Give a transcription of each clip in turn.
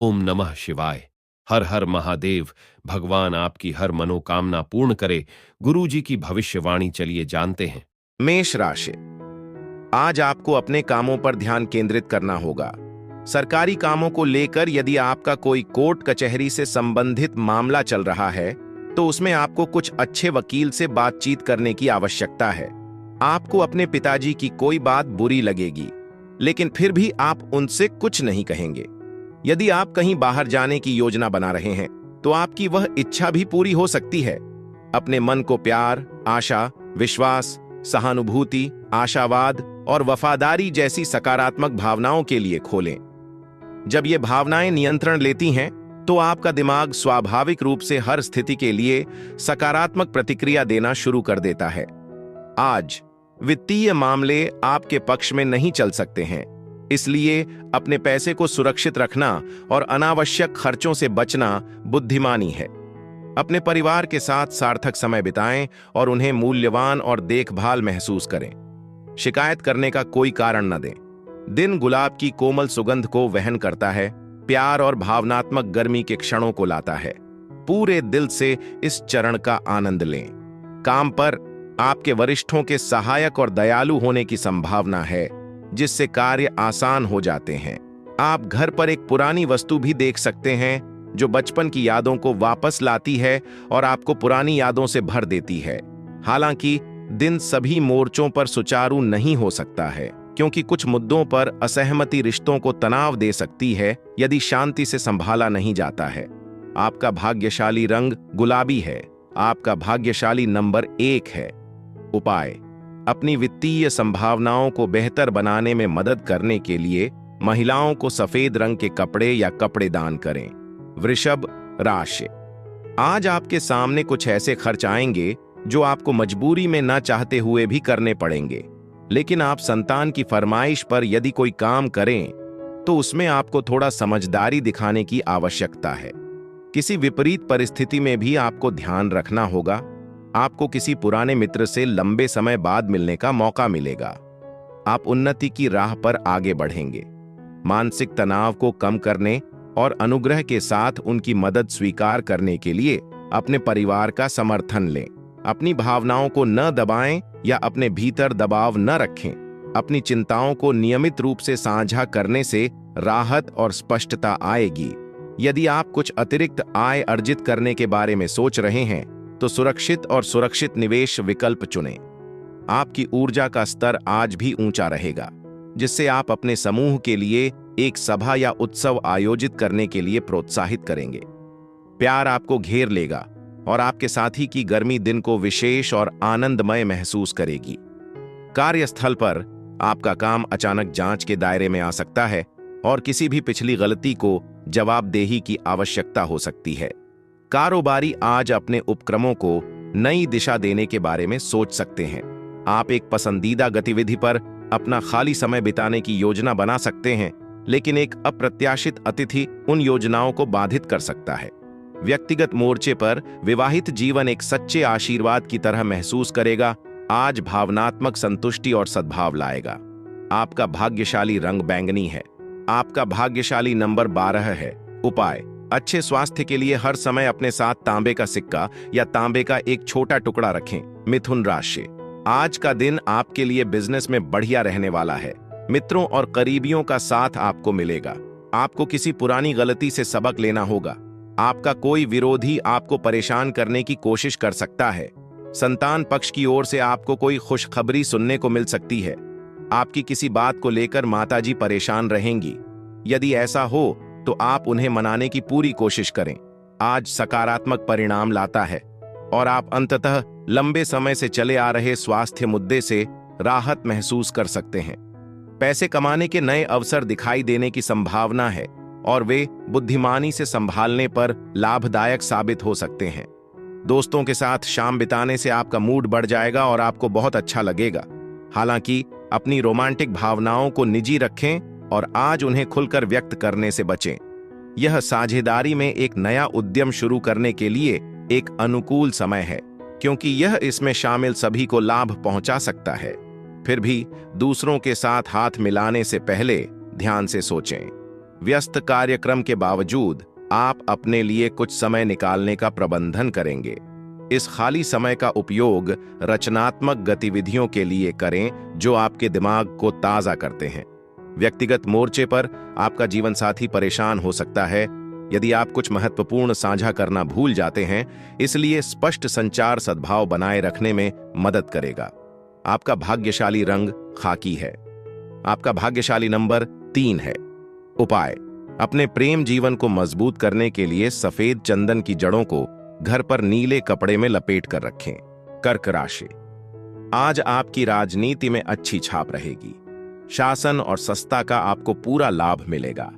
ओम नमः शिवाय। हर हर महादेव। भगवान आपकी हर मनोकामना पूर्ण करे। गुरुजी की भविष्यवाणी चलिए जानते हैं। मेष राशि। आज आपको अपने कामों पर ध्यान केंद्रित करना होगा। सरकारी कामों को लेकर यदि आपका कोई कोर्ट कचहरी से संबंधित मामला चल रहा है तो उसमें आपको कुछ अच्छे वकील से बातचीत करने की आवश्यकता है। आपको अपने पिताजी की कोई बात बुरी लगेगी, लेकिन फिर भी आप उनसे कुछ नहीं कहेंगे। यदि आप कहीं बाहर जाने की योजना बना रहे हैं तो आपकी वह इच्छा भी पूरी हो सकती है। अपने मन को प्यार, आशा, विश्वास, सहानुभूति, आशावाद और वफादारी जैसी सकारात्मक भावनाओं के लिए खोलें। जब ये भावनाएं नियंत्रण लेती हैं तो आपका दिमाग स्वाभाविक रूप से हर स्थिति के लिए सकारात्मक प्रतिक्रिया देना शुरू कर देता है। आज वित्तीय मामले आपके पक्ष में नहीं चल सकते हैं, इसलिए अपने पैसे को सुरक्षित रखना और अनावश्यक खर्चों से बचना बुद्धिमानी है। अपने परिवार के साथ सार्थक समय बिताएं और उन्हें मूल्यवान और देखभाल महसूस करें। शिकायत करने का कोई कारण न दें। दिन गुलाब की कोमल सुगंध को वहन करता है, प्यार और भावनात्मक गर्मी के क्षणों को लाता है। पूरे दिल से इस चरण का आनंद लें। काम पर आपके वरिष्ठों के सहायक और दयालु होने की संभावना है, जिससे कार्य आसान हो जाते हैं। आप घर पर एक पुरानी वस्तु भी देख सकते हैं जो बचपन की यादों को वापस लाती है और आपको पुरानी यादों से भर देती है। हालांकि दिन सभी मोर्चों पर सुचारू नहीं हो सकता है, क्योंकि कुछ मुद्दों पर असहमति रिश्तों को तनाव दे सकती है यदि शांति से संभाला नहीं जाता है। आपका भाग्यशाली रंग गुलाबी है। आपका भाग्यशाली नंबर 1 है। उपाय: अपनी वित्तीय संभावनाओं को बेहतर बनाने में मदद करने के लिए महिलाओं को सफेद रंग के कपड़े या कपड़े दान करें। वृषभ राशि। आज आपके सामने कुछ ऐसे खर्च आएंगे जो आपको मजबूरी में न चाहते हुए भी करने पड़ेंगे, लेकिन आप संतान की फरमाइश पर यदि कोई काम करें तो उसमें आपको थोड़ा समझदारी दिखाने की आवश्यकता है। किसी विपरीत परिस्थिति में भी आपको ध्यान रखना होगा। आपको किसी पुराने मित्र से लंबे समय बाद मिलने का मौका मिलेगा। आप उन्नति की राह पर आगे बढ़ेंगे। मानसिक तनाव को कम करने और अनुग्रह के साथ उनकी मदद स्वीकार करने के लिए अपने परिवार का समर्थन लें। अपनी भावनाओं को न दबाएं या अपने भीतर दबाव न रखें। अपनी चिंताओं को नियमित रूप से साझा करने से राहत और स्पष्टता आएगी। यदि आप कुछ अतिरिक्त आय अर्जित करने के बारे में सोच रहे हैं तो सुरक्षित और सुरक्षित निवेश विकल्प चुनें। आपकी ऊर्जा का स्तर आज भी ऊंचा रहेगा, जिससे आप अपने समूह के लिए एक सभा या उत्सव आयोजित करने के लिए प्रोत्साहित करेंगे। प्यार आपको घेर लेगा और आपके साथी की गर्मी दिन को विशेष और आनंदमय महसूस करेगी। कार्यस्थल पर आपका काम अचानक जांच के दायरे में आ सकता है और किसी भी पिछली गलती को जवाबदेही की आवश्यकता हो सकती है। कारोबारी आज अपने उपक्रमों को नई दिशा देने के बारे में सोच सकते हैं। आप एक पसंदीदा गतिविधि पर अपना खाली समय बिताने की योजना बना सकते हैं, लेकिन एक अप्रत्याशित अतिथि उन योजनाओं को बाधित कर सकता है। व्यक्तिगत मोर्चे पर विवाहित जीवन एक सच्चे आशीर्वाद की तरह महसूस करेगा। आज भावनात्मक संतुष्टि और सद्भाव लाएगा। आपका भाग्यशाली रंग बैंगनी है। आपका भाग्यशाली नंबर 12 है। उपाय: अच्छे स्वास्थ्य के लिए हर समय अपने साथ तांबे का सिक्का या तांबे का एक छोटा टुकड़ा रखें। मिथुन राशि। आज का दिन आपके लिए बिजनेस में बढ़िया रहने वाला है। मित्रों और करीबियों का साथ आपको मिलेगा। आपको किसी पुरानी गलती से सबक लेना होगा। आपका कोई विरोधी आपको परेशान करने की कोशिश कर सकता है। संतान पक्ष की ओर से आपको कोई खुशखबरी सुनने को मिल सकती है। आपकी किसी बात को लेकर माताजी परेशान रहेंगी। यदि ऐसा हो तो आप उन्हें मनाने की पूरी कोशिश करें। आज सकारात्मक परिणाम लाता है और आप अंततः लंबे समय से चले आ रहे स्वास्थ्य मुद्दे से राहत महसूस कर सकते हैं। पैसे कमाने के नए अवसर दिखाई देने की संभावना है और वे बुद्धिमानी से संभालने पर लाभदायक साबित हो सकते हैं। दोस्तों के साथ शाम बिताने से आपका मूड बढ़ जाएगा और आपको बहुत अच्छा लगेगा। हालांकि अपनी रोमांटिक भावनाओं को निजी रखें और आज उन्हें खुलकर व्यक्त करने से बचें। यह साझेदारी में एक नया उद्यम शुरू करने के लिए एक अनुकूल समय है, क्योंकि यह इसमें शामिल सभी को लाभ पहुंचा सकता है। फिर भी दूसरों के साथ हाथ मिलाने से पहले ध्यान से सोचें। व्यस्त कार्यक्रम के बावजूद आप अपने लिए कुछ समय निकालने का प्रबंधन करेंगे। इस खाली समय का उपयोग रचनात्मक गतिविधियों के लिए करें जो आपके दिमाग को ताज़ा करते हैं। व्यक्तिगत मोर्चे पर आपका जीवन साथी परेशान हो सकता है यदि आप कुछ महत्वपूर्ण साझा करना भूल जाते हैं, इसलिए स्पष्ट संचार सद्भाव बनाए रखने में मदद करेगा। आपका भाग्यशाली रंग खाकी है। आपका भाग्यशाली नंबर 3 है। उपाय: अपने प्रेम जीवन को मजबूत करने के लिए सफेद चंदन की जड़ों को घर पर नीले कपड़े में लपेट कर रखें। कर्क राशि: आज आपकी राजनीति में अच्छी छाप रहेगी। शासन और सत्ता का आपको पूरा लाभ मिलेगा।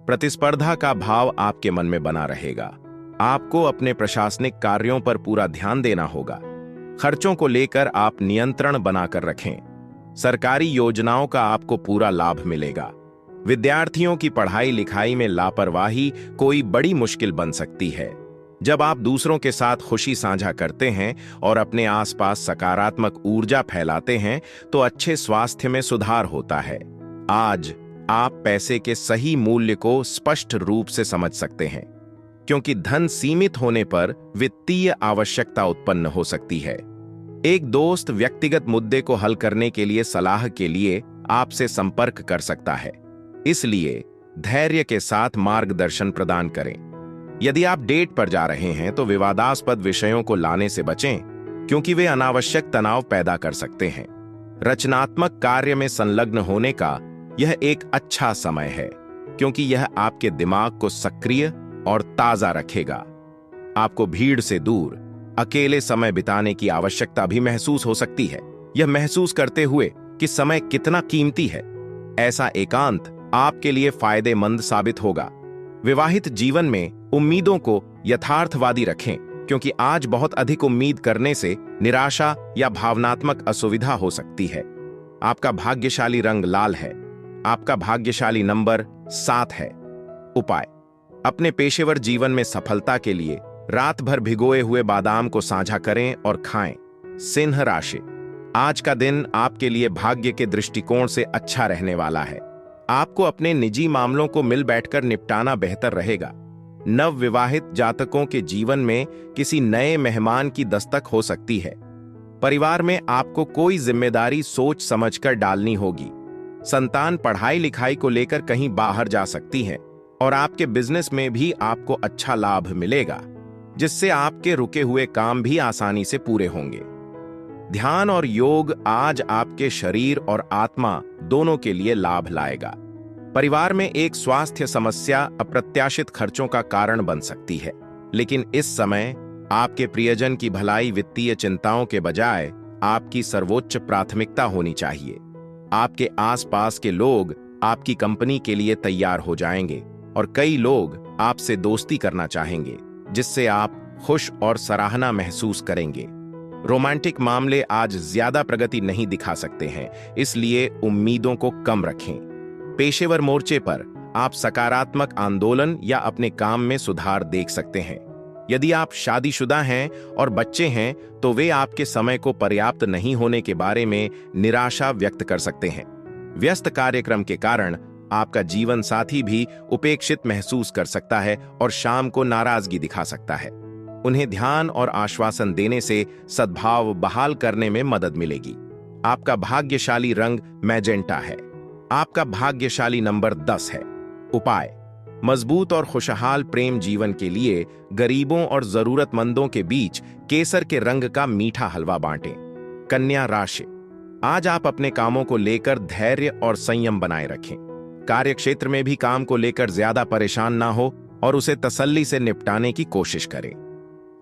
प्रतिस्पर्धा का भाव आपके मन में बना रहेगा। आपको अपने प्रशासनिक कार्यों पर पूरा ध्यान देना होगा। खर्चों को लेकर आप नियंत्रण बनाकर रखें। सरकारी योजनाओं का आपको पूरा लाभ मिलेगा। विद्यार्थियों की पढ़ाई लिखाई में लापरवाही कोई बड़ी मुश्किल बन सकती है। जब आप दूसरों के साथ खुशी साझा करते हैं और अपने आसपास सकारात्मक ऊर्जा फैलाते हैं तो अच्छे स्वास्थ्य में सुधार होता है। आज आप पैसे के सही मूल्य को स्पष्ट रूप से समझ सकते हैं, क्योंकि धन सीमित होने पर वित्तीय आवश्यकता उत्पन्न हो सकती है। एक दोस्त व्यक्तिगत मुद्दे को हल करने के लिए सलाह के लिए आपसे संपर्क कर सकता है, इसलिए धैर्य के साथ मार्गदर्शन प्रदान करें। यदि आप डेट पर जा रहे हैं तो विवादास्पद विषयों को लाने से बचें, क्योंकि वे अनावश्यक तनाव पैदा कर सकते हैं। रचनात्मक कार्य में संलग्न होने का यह एक अच्छा समय है, क्योंकि यह आपके दिमाग को सक्रिय और ताजा रखेगा। आपको भीड़ से दूर अकेले समय बिताने की आवश्यकता भी महसूस हो सकती है। यह महसूस करते हुए कि समय कितना कीमती है, ऐसा एकांत आपके लिए फायदेमंद साबित होगा। विवाहित जीवन में उम्मीदों को यथार्थवादी रखें, क्योंकि आज बहुत अधिक उम्मीद करने से निराशा या भावनात्मक असुविधा हो सकती है। आपका भाग्यशाली रंग लाल है। आपका भाग्यशाली नंबर 7 है। उपाय: अपने पेशेवर जीवन में सफलता के लिए रात भर भिगोए हुए बादाम को साझा करें और खाएं। सिंह राशि: आज का दिन आपके लिए भाग्य के दृष्टिकोण से अच्छा रहने वाला है। आपको अपने निजी मामलों को मिल बैठकर निपटाना बेहतर रहेगा। नवविवाहित जातकों के जीवन में किसी नए मेहमान की दस्तक हो सकती है। परिवार में आपको कोई जिम्मेदारी सोच समझकर डालनी होगी। संतान पढ़ाई लिखाई को लेकर कहीं बाहर जा सकती हैं और आपके बिजनेस में भी आपको अच्छा लाभ मिलेगा, जिससे आपके रुके हुए काम भी आसानी से पूरे होंगे। ध्यान और योग आज आपके शरीर और आत्मा दोनों के लिए लाभ लाएगा। परिवार में एक स्वास्थ्य समस्या अप्रत्याशित खर्चों का कारण बन सकती है, लेकिन इस समय आपके प्रियजन की भलाई वित्तीय चिंताओं के बजाय आपकी सर्वोच्च प्राथमिकता होनी चाहिए। आपके आसपास के लोग आपकी कंपनी के लिए तैयार हो जाएंगे और कई लोग आपसे दोस्ती करना चाहेंगे, जिससे आप खुश और सराहना महसूस करेंगे। रोमांटिक मामले आज ज्यादा प्रगति नहीं दिखा सकते हैं, इसलिए उम्मीदों को कम रखें। पेशेवर मोर्चे पर आप सकारात्मक आंदोलन या अपने काम में सुधार देख सकते हैं। यदि आप शादीशुदा हैं और बच्चे हैं तो वे आपके समय को पर्याप्त नहीं होने के बारे में निराशा व्यक्त कर सकते हैं। व्यस्त कार्यक्रम के कारण आपका जीवन साथी भी उपेक्षित महसूस कर सकता है और शाम को नाराजगी दिखा सकता है। उन्हें ध्यान और आश्वासन देने से सद्भाव बहाल करने में मदद मिलेगी। आपका भाग्यशाली रंग मैजेंटा है। आपका भाग्यशाली नंबर 10 है। उपाय: मजबूत और खुशहाल प्रेम जीवन के लिए गरीबों और जरूरतमंदों के बीच केसर के रंग का मीठा हलवा बांटें। कन्या राशि: आज आप अपने कामों को लेकर धैर्य और संयम बनाए रखें। कार्यक्षेत्र में भी काम को लेकर ज्यादा परेशान ना हो और उसे तसल्ली से निपटाने की कोशिश करें।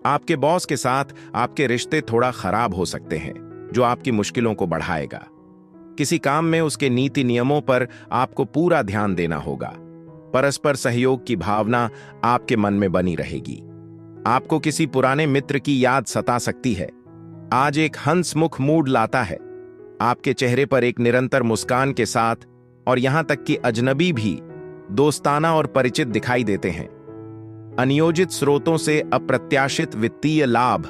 आपके बॉस के साथ आपके रिश्ते थोड़ा खराब हो सकते हैं, जो आपकी मुश्किलों को बढ़ाएगा। किसी काम में उसके नीति नियमों पर आपको पूरा ध्यान देना होगा। परस्पर सहयोग की भावना आपके मन में बनी रहेगी। आपको किसी पुराने मित्र की याद सता सकती है। आज एक हंसमुख मूड लाता है। आपके चेहरे पर एक निरंतर मुस्कान के साथ और यहां तक कि अजनबी भी दोस्ताना और परिचित दिखाई देते हैं। अनियोजित स्रोतों से अप्रत्याशित वित्तीय लाभ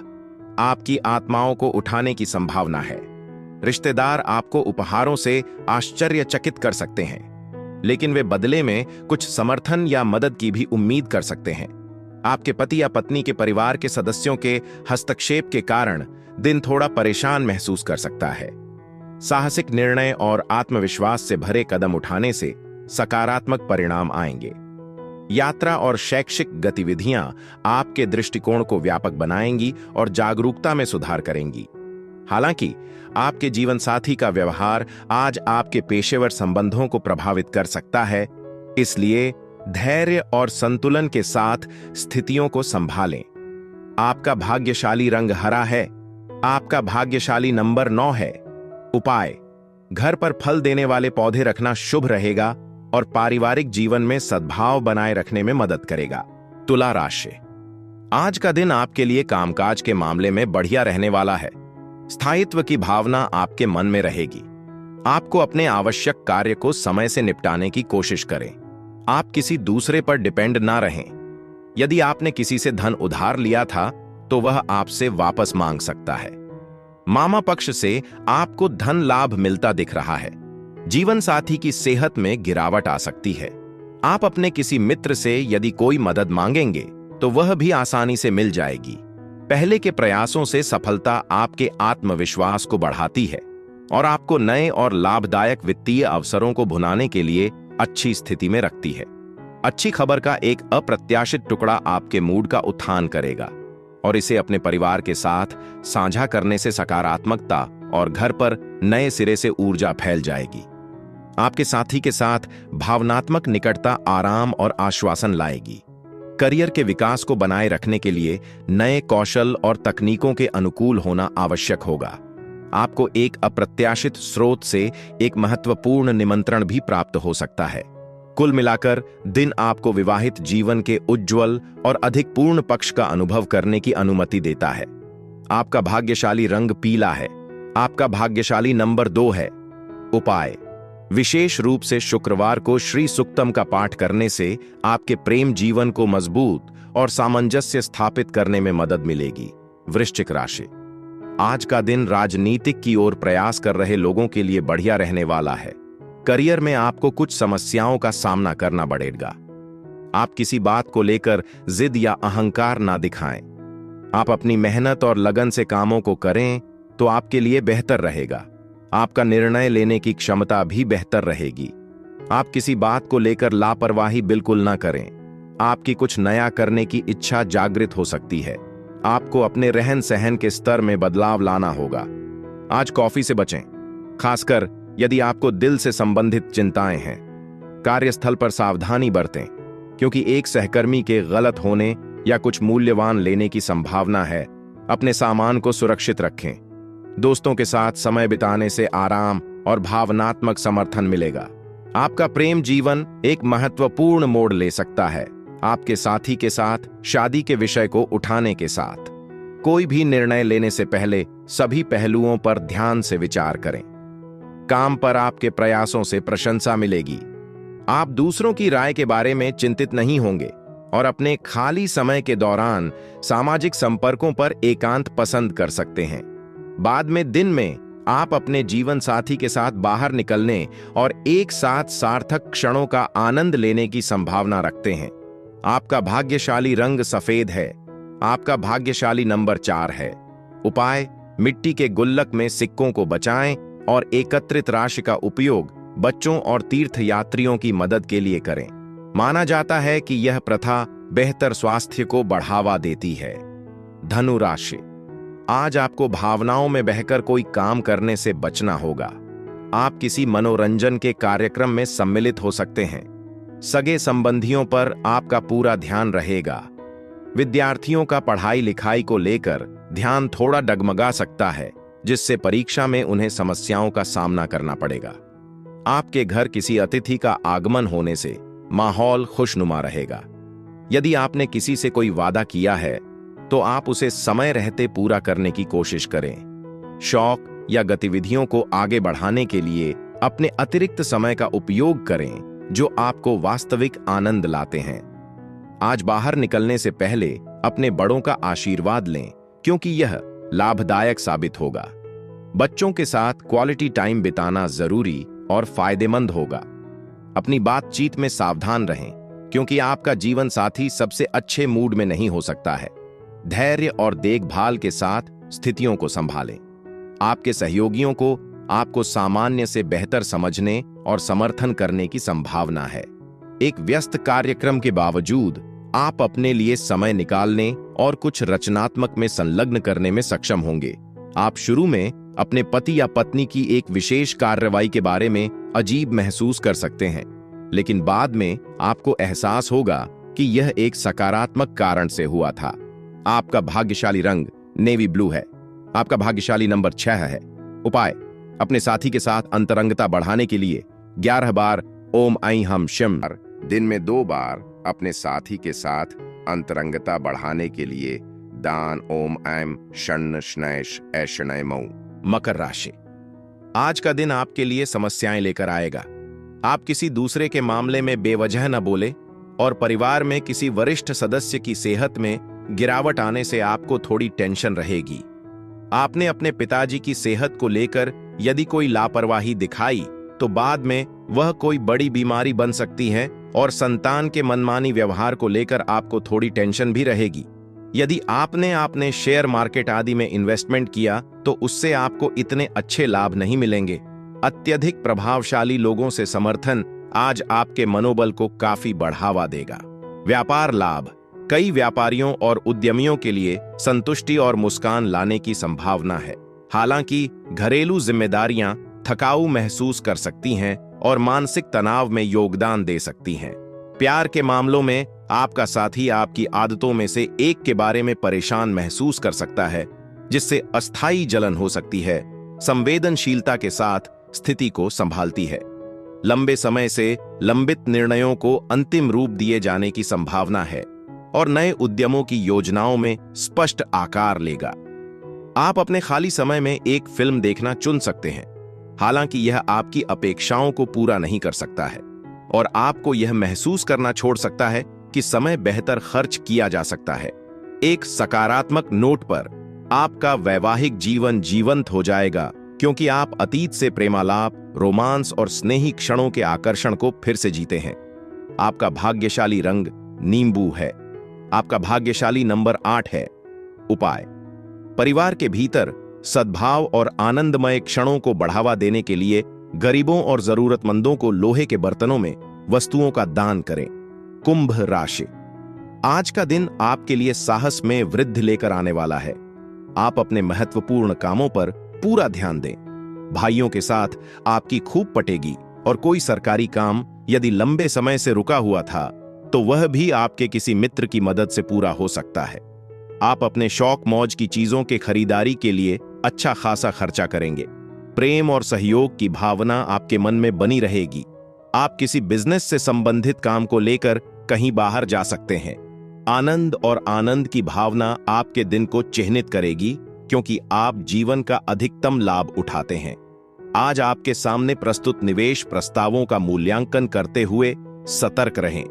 आपकी आत्माओं को उठाने की संभावना है। रिश्तेदार आपको उपहारों से आश्चर्यचकित कर सकते हैं। लेकिन वे बदले में कुछ समर्थन या मदद की भी उम्मीद कर सकते हैं। आपके पति या पत्नी के परिवार के सदस्यों के हस्तक्षेप के कारण दिन थोड़ा परेशान महसूस कर सकता है। साहसिक निर्णय और आत्मविश्वास से भरे कदम उठाने से सकारात्मक परिणाम आएंगे। यात्रा और शैक्षिक गतिविधियां आपके दृष्टिकोण को व्यापक बनाएंगी और जागरूकता में सुधार करेंगी। हालांकि आपके जीवन साथी का व्यवहार आज आपके पेशेवर संबंधों को प्रभावित कर सकता है, इसलिए धैर्य और संतुलन के साथ स्थितियों को संभालें। आपका भाग्यशाली रंग हरा है। आपका भाग्यशाली नंबर 9 है। उपाय: घर पर फल देने वाले पौधे रखना शुभ रहेगा और पारिवारिक जीवन में सद्भाव बनाए रखने में मदद करेगा। तुला राशि: आज का दिन आपके लिए कामकाज के मामले में बढ़िया रहने वाला है। स्थायित्व की भावना आपके मन में रहेगी। आपको अपने आवश्यक कार्य को समय से निपटाने की कोशिश करें। आप किसी दूसरे पर डिपेंड ना रहें। यदि आपने किसी से धन उधार लिया था तो वह आपसे वापस मांग सकता है। मामा पक्ष से आपको धन लाभ मिलता दिख रहा है। जीवन साथी की सेहत में गिरावट आ सकती है। आप अपने किसी मित्र से यदि कोई मदद मांगेंगे तो वह भी आसानी से मिल जाएगी। पहले के प्रयासों से सफलता आपके आत्मविश्वास को बढ़ाती है और आपको नए और लाभदायक वित्तीय अवसरों को भुनाने के लिए अच्छी स्थिति में रखती है। अच्छी खबर का एक अप्रत्याशित टुकड़ा आपके मूड का उत्थान करेगा और इसे अपने परिवार के साथ साझा करने से सकारात्मकता और घर पर नए सिरे से ऊर्जा फैल जाएगी। आपके साथी के साथ भावनात्मक निकटता आराम और आश्वासन लाएगी। करियर के विकास को बनाए रखने के लिए नए कौशल और तकनीकों के अनुकूल होना आवश्यक होगा। आपको एक अप्रत्याशित स्रोत से एक महत्वपूर्ण निमंत्रण भी प्राप्त हो सकता है। कुल मिलाकर दिन आपको विवाहित जीवन के उज्ज्वल और अधिक पूर्ण पक्ष का अनुभव करने की अनुमति देता है। आपका भाग्यशाली रंग पीला है। आपका भाग्यशाली नंबर 2 है। उपाय: विशेष रूप से शुक्रवार को श्री सुक्तम का पाठ करने से आपके प्रेम जीवन को मजबूत और सामंजस्य स्थापित करने में मदद मिलेगी। वृश्चिक राशि: आज का दिन राजनीतिक की ओर प्रयास कर रहे लोगों के लिए बढ़िया रहने वाला है। करियर में आपको कुछ समस्याओं का सामना करना पड़ेगा। आप किसी बात को लेकर जिद या अहंकार ना दिखाएं। आप अपनी मेहनत और लगन से कामों को करें तो आपके लिए बेहतर रहेगा। आपका निर्णय लेने की क्षमता भी बेहतर रहेगी। आप किसी बात को लेकर लापरवाही बिल्कुल ना करें। आपकी कुछ नया करने की इच्छा जागृत हो सकती है। आपको अपने रहन सहन के स्तर में बदलाव लाना होगा। आज कॉफी से बचें, खासकर यदि आपको दिल से संबंधित चिंताएं हैं। कार्यस्थल पर सावधानी बरतें, क्योंकि एक सहकर्मी के गलत होने या कुछ मूल्यवान लेने की संभावना है। अपने सामान को सुरक्षित रखें। दोस्तों के साथ समय बिताने से आराम और भावनात्मक समर्थन मिलेगा। आपका प्रेम जीवन एक महत्वपूर्ण मोड़ ले सकता है। आपके साथी के साथ शादी के विषय को उठाने के साथ कोई भी निर्णय लेने से पहले सभी पहलुओं पर ध्यान से विचार करें। काम पर आपके प्रयासों से प्रशंसा मिलेगी। आप दूसरों की राय के बारे में चिंतित नहीं होंगे और अपने खाली समय के दौरान सामाजिक संपर्कों पर एकांत पसंद कर सकते हैं। बाद में दिन में आप अपने जीवन साथी के साथ बाहर निकलने और एक साथ सार्थक क्षणों का आनंद लेने की संभावना रखते हैं। आपका भाग्यशाली रंग सफेद है। आपका भाग्यशाली नंबर 4 है। उपाय: मिट्टी के गुल्लक में सिक्कों को बचाएं और एकत्रित राशि का उपयोग बच्चों और तीर्थयात्रियों की मदद के लिए करें। माना जाता है कि यह प्रथा बेहतर स्वास्थ्य को बढ़ावा देती है। धनु राशि: आज आपको भावनाओं में बहकर कोई काम करने से बचना होगा। आप किसी मनोरंजन के कार्यक्रम में सम्मिलित हो सकते हैं। सगे संबंधियों पर आपका पूरा ध्यान रहेगा। विद्यार्थियों का पढ़ाई लिखाई को लेकर ध्यान थोड़ा डगमगा सकता है, जिससे परीक्षा में उन्हें समस्याओं का सामना करना पड़ेगा। आपके घर किसी अतिथि का आगमन होने से माहौल खुशनुमा रहेगा। यदि आपने किसी से कोई वादा किया है तो आप उसे समय रहते पूरा करने की कोशिश करें। शौक या गतिविधियों को आगे बढ़ाने के लिए अपने अतिरिक्त समय का उपयोग करें जो आपको वास्तविक आनंद लाते हैं। आज बाहर निकलने से पहले अपने बड़ों का आशीर्वाद लें, क्योंकि यह लाभदायक साबित होगा। बच्चों के साथ क्वालिटी टाइम बिताना जरूरी और फायदेमंद होगा। अपनी बातचीत में सावधान रहें, क्योंकि आपका जीवन साथी सबसे अच्छे मूड में नहीं हो सकता है। धैर्य और देखभाल के साथ स्थितियों को संभालें। आपके सहयोगियों को आपको सामान्य से बेहतर समझने और समर्थन करने की संभावना है। एक व्यस्त कार्यक्रम के बावजूद आप अपने लिए समय निकालने और कुछ रचनात्मक में संलग्न करने में सक्षम होंगे। आप शुरू में अपने पति या पत्नी की एक विशेष कार्रवाई के बारे में अजीब महसूस कर सकते हैं, लेकिन बाद में आपको एहसास होगा कि यह एक सकारात्मक कारण से हुआ था। आपका भाग्यशाली रंग नेवी ब्लू है। आपका भाग्यशाली नंबर 6 है। उपाय: अपने साथी के साथ अंतरंगता बढ़ाने के लिए 11 बार ओम ऐं हम शिम, दिन में 2 बार अपने साथी के साथ अंतरंगता बढ़ाने के लिए दान ओम ऐं शण्य श्नैश ऐशनय मऊ। मकर राशि, आज का दिन आपके लिए समस्याएं लेकर आएगा। आप किसी दूसरे के मामले में बेवजह न बोले और परिवार में किसी वरिष्ठ सदस्य की सेहत में गिरावट आने से आपको थोड़ी टेंशन रहेगी। आपने अपने पिताजी की सेहत को लेकर यदि कोई लापरवाही दिखाई तो बाद में वह कोई बड़ी बीमारी बन सकती है और संतान के मनमानी व्यवहार को लेकर आपको थोड़ी टेंशन भी रहेगी। यदि आपने शेयर मार्केट आदि में इन्वेस्टमेंट किया तो उससे आपको इतने अच्छे लाभ नहीं मिलेंगे। अत्यधिक प्रभावशाली लोगों से समर्थन आज आपके मनोबल को काफी बढ़ावा देगा। व्यापार लाभ, कई व्यापारियों और उद्यमियों के लिए संतुष्टि और मुस्कान लाने की संभावना है। हालांकि घरेलू जिम्मेदारियां थकाऊ महसूस कर सकती हैं और मानसिक तनाव में योगदान दे सकती हैं। प्यार के मामलों में आपका साथी आपकी आदतों में से एक के बारे में परेशान महसूस कर सकता है, जिससे अस्थायी जलन हो सकती है। संवेदनशीलता के साथ स्थिति को संभालती है। लंबे समय से लंबित निर्णयों को अंतिम रूप दिए जाने की संभावना है और नए उद्यमों की योजनाओं में स्पष्ट आकार लेगा। आप अपने खाली समय में एक फिल्म देखना चुन सकते हैं, हालांकि यह आपकी अपेक्षाओं को पूरा नहीं कर सकता है और आपको यह महसूस करना छोड़ सकता है कि समय बेहतर खर्च किया जा सकता है। एक सकारात्मक नोट पर आपका वैवाहिक जीवन जीवंत हो जाएगा, क्योंकि आप अतीत से प्रेमालाप, रोमांस और स्नेही क्षणों के आकर्षण को फिर से जीते हैं। आपका भाग्यशाली रंग नींबू है। आपका भाग्यशाली नंबर 8 है। उपाय: परिवार के भीतर सद्भाव और आनंदमय क्षणों को बढ़ावा देने के लिए गरीबों और जरूरतमंदों को लोहे के बर्तनों में वस्तुओं का दान करें। कुंभ राशि, आज का दिन आपके लिए साहस में वृद्धि लेकर आने वाला है। आप अपने महत्वपूर्ण कामों पर पूरा ध्यान दें। भाइयों के साथ आपकी खूब पटेगी और कोई सरकारी काम यदि लंबे समय से रुका हुआ था तो वह भी आपके किसी मित्र की मदद से पूरा हो सकता है। आप अपने शौक मौज की चीजों के खरीदारी के लिए अच्छा खासा खर्चा करेंगे। प्रेम और सहयोग की भावना आपके मन में बनी रहेगी। आप किसी बिजनेस से संबंधित काम को लेकर कहीं बाहर जा सकते हैं। आनंद और आनंद की भावना आपके दिन को चिह्नित करेगी, क्योंकि आप जीवन का अधिकतम लाभ उठाते हैं। आज आपके सामने प्रस्तुत निवेश प्रस्तावों का मूल्यांकन करते हुए सतर्क रहें।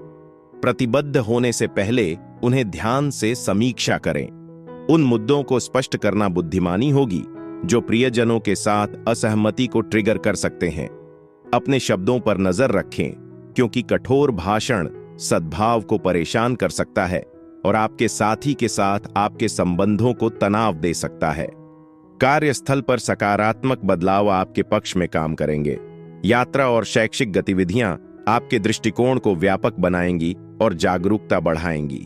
प्रतिबद्ध होने से पहले उन्हें ध्यान से समीक्षा करें। उन मुद्दों को स्पष्ट करना बुद्धिमानी होगी जो प्रियजनों के साथ असहमति को ट्रिगर कर सकते हैं। अपने शब्दों पर नजर रखें, क्योंकि कठोर भाषण सद्भाव को परेशान कर सकता है और आपके साथी के साथ आपके संबंधों को तनाव दे सकता है। कार्यस्थल पर सकारात्मक बदलाव आपके पक्ष में काम करेंगे। यात्रा और शैक्षिक गतिविधियां आपके दृष्टिकोण को व्यापक बनाएंगी और जागरूकता बढ़ाएंगी।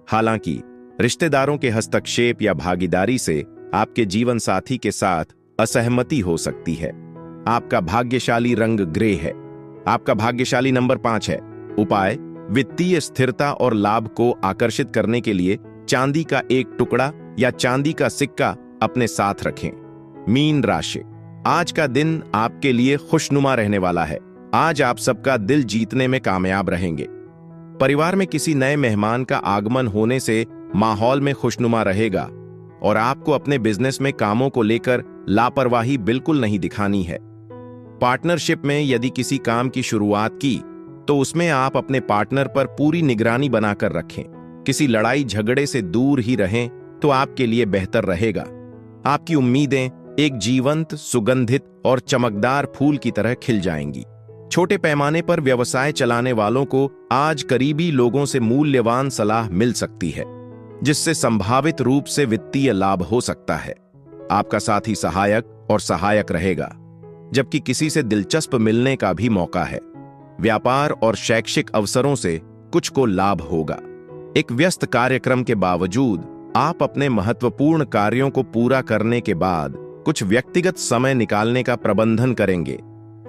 हालांकि रिश्तेदारों के हस्तक्षेप या भागीदारी से आपके जीवन साथी के साथ असहमति हो सकती है। आपका भाग्यशाली रंग ग्रे है। आपका भाग्यशाली नंबर 5 है। उपाय: वित्तीय स्थिरता और लाभ को आकर्षित करने के लिए चांदी का एक टुकड़ा या चांदी का सिक्का अपने साथ रखें। मीन राशि, आज का दिन आपके लिए खुशनुमा रहने वाला है। आज आप सबका दिल जीतने में कामयाब रहेंगे। परिवार में किसी नए मेहमान का आगमन होने से माहौल में खुशनुमा रहेगा और आपको अपने बिजनेस में कामों को लेकर लापरवाही बिल्कुल नहीं दिखानी है। पार्टनरशिप में यदि किसी काम की शुरुआत की तो उसमें आप अपने पार्टनर पर पूरी निगरानी बनाकर रखें। किसी लड़ाई झगड़े से दूर ही रहें तो आपके लिए बेहतर रहेगा। आपकी उम्मीदें एक जीवंत, सुगंधित और चमकदार फूल की तरह खिल जाएंगी। छोटे पैमाने पर व्यवसाय चलाने वालों को आज करीबी लोगों से मूल्यवान सलाह मिल सकती है, जिससे संभावित रूप से वित्तीय लाभ हो सकता है। आपका साथी सहायक और सहायक रहेगा, जबकि किसी से दिलचस्प मिलने का भी मौका है। व्यापार और शैक्षिक अवसरों से कुछ को लाभ होगा। एक व्यस्त कार्यक्रम के बावजूद आप अपने महत्वपूर्ण कार्यों को पूरा करने के बाद कुछ व्यक्तिगत समय निकालने का प्रबंधन करेंगे।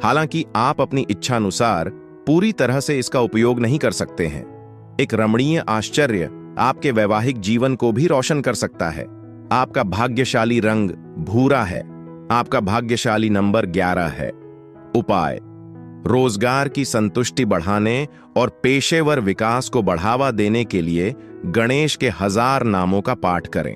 हालांकि आप अपनी इच्छानुसार पूरी तरह से इसका उपयोग नहीं कर सकते हैं। एक रमणीय आश्चर्य आपके वैवाहिक जीवन को भी रोशन कर सकता है। आपका भाग्यशाली रंग भूरा है। आपका भाग्यशाली नंबर 11 है। उपाय: रोजगार की संतुष्टि बढ़ाने और पेशेवर विकास को बढ़ावा देने के लिए गणेश के 1000 नामों का पाठ करें।